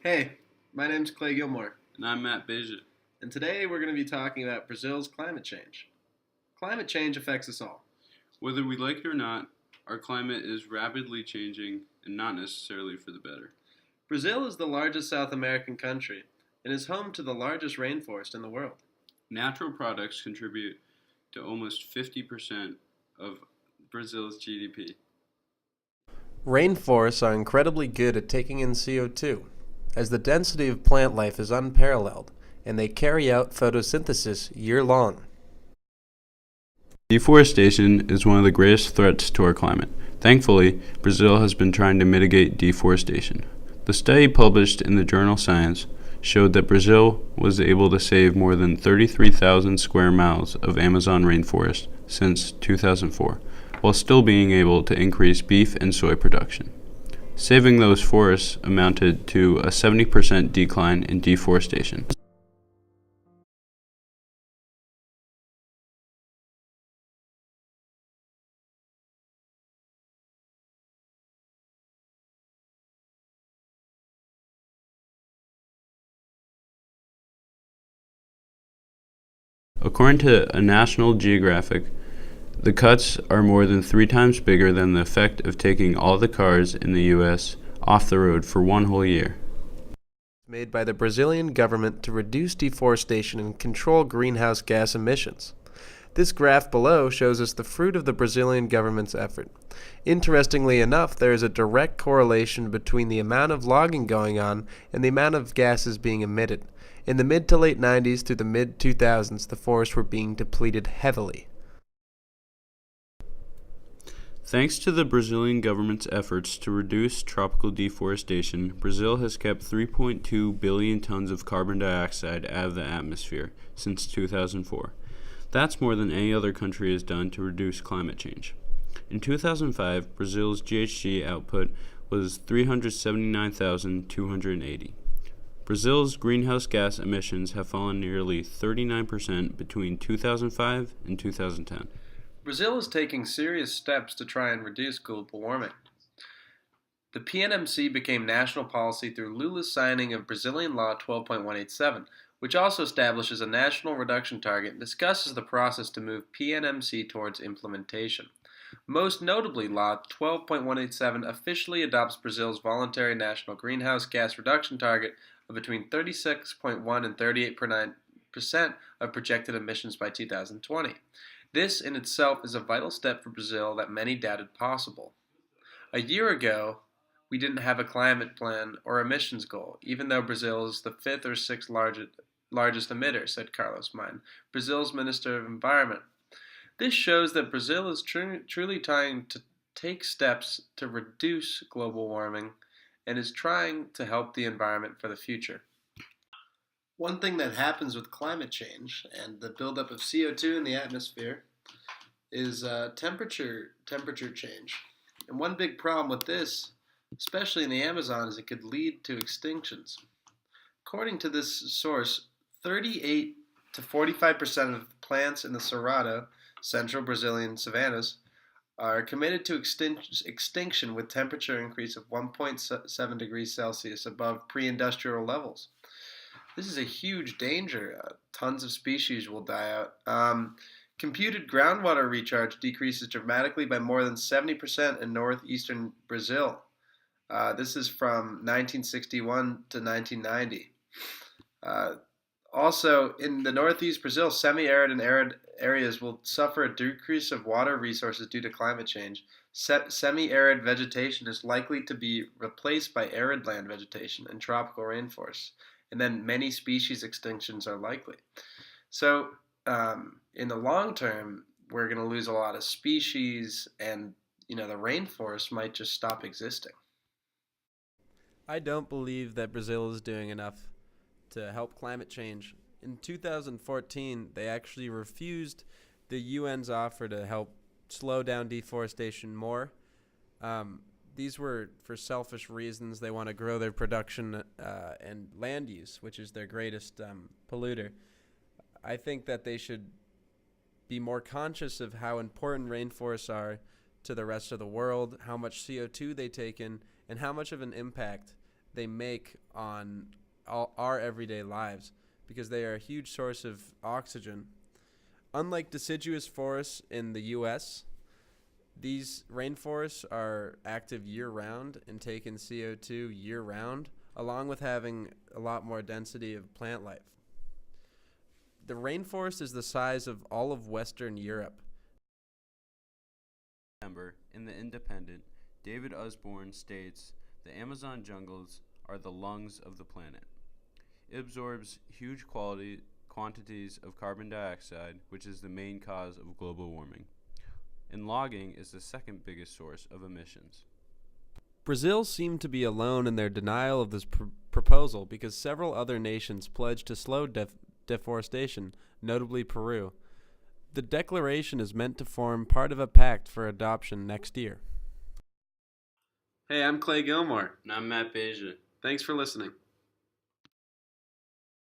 Hey, my name's Clay Gilmore, And I'm Matt Beja. and today we're going to be talking about Brazil's climate change. Climate change affects us all. Whether we like it or not, our climate is rapidly changing and not necessarily for the better. Brazil is the largest South American country and is home to the largest rainforest in the world. Natural products contribute to almost 50% of Brazil's GDP. Rainforests are incredibly good at taking in CO2, as the density of plant life is unparalleled, and they carry out photosynthesis year-long. Deforestation is one of the greatest threats to our climate. Thankfully, Brazil has been trying to mitigate deforestation. The study published in the journal Science showed that Brazil was able to save more than 33,000 square miles of Amazon rainforest since 2004, while still being able to increase beef and soy production. Saving those forests amounted to a 70% decline in deforestation. According to a National Geographic, the cuts are more than 3 times bigger than the effect of taking all the cars in the U.S. off the road for one whole year. Made by the Brazilian government to reduce deforestation and control greenhouse gas emissions. This graph below shows us the fruit of the Brazilian government's effort. Interestingly enough, there is a direct correlation between the amount of logging going on and the amount of gases being emitted. In the mid to late 90s through the mid 2000s, the forests were being depleted heavily. Thanks to the Brazilian government's efforts to reduce tropical deforestation, Brazil has kept 3.2 billion tons of carbon dioxide out of the atmosphere since 2004. That's more than any other country has done to reduce climate change. In 2005, Brazil's GHG output was 379,280. Brazil's greenhouse gas emissions have fallen nearly 39% between 2005 and 2010. Brazil is taking serious steps to try and reduce global warming. The PNMC became national policy through Lula's signing of Brazilian Law 12.187, which also establishes a national reduction target and discusses the process to move PNMC towards implementation. Most notably, Law 12.187 officially adopts Brazil's voluntary national greenhouse gas reduction target of between 36.1 and 38.9% of projected emissions by 2020. This in itself is a vital step for Brazil that many doubted possible. A year ago, we didn't have a climate plan or emissions goal, even though Brazil is the fifth or sixth largest emitter, said Carlos Mine, Brazil's Minister of Environment. This shows that Brazil is truly trying to take steps to reduce global warming and is trying to help the environment for the future. One thing that happens with climate change and the buildup of CO2 in the atmosphere is temperature change. And one big problem with this, especially in the Amazon, is it could lead to extinctions. According to this source, 38 to 45% of plants in the Cerrado, central Brazilian savannas, are committed to extinction with temperature increase of 1.7 degrees Celsius above pre-industrial levels. This is a huge danger. Tons of species will die out. Computed groundwater recharge decreases dramatically by more than 70% in northeastern Brazil. This is from 1961 to 1990. Also, in the northeast Brazil, semi-arid and arid areas will suffer a decrease of water resources due to climate change. Semi-arid vegetation is likely to be replaced by arid land vegetation and tropical rainforests, and then many species extinctions are likely. So, in the long term, we're going to lose a lot of species, and the rainforest might just stop existing. I don't believe that Brazil is doing enough to help climate change. In 2014, they actually refused the UN's offer to help slow down deforestation more. These were for selfish reasons. They want to grow their production and land use, which is their greatest polluter. I think that they should be more conscious of how important rainforests are to the rest of the world, how much CO2 they take in, and how much of an impact they make on our everyday lives because they are a huge source of oxygen. Unlike deciduous forests in the U.S., these rainforests are active year-round and take in CO2 year-round, along with having a lot more density of plant life. The rainforest is the size of all of Western Europe. In The Independent, David Usborne states, "The Amazon jungles are the lungs of the planet. It absorbs huge quantities of carbon dioxide, which is the main cause of global warming. And logging is the second biggest source of emissions." Brazil seemed to be alone in their denial of this proposal because several other nations pledged to slow deforestation, notably Peru. The declaration is meant to form part of a pact for adoption next year. Hey, I'm Clay Gilmore. And I'm Matt Beja. Thanks for listening.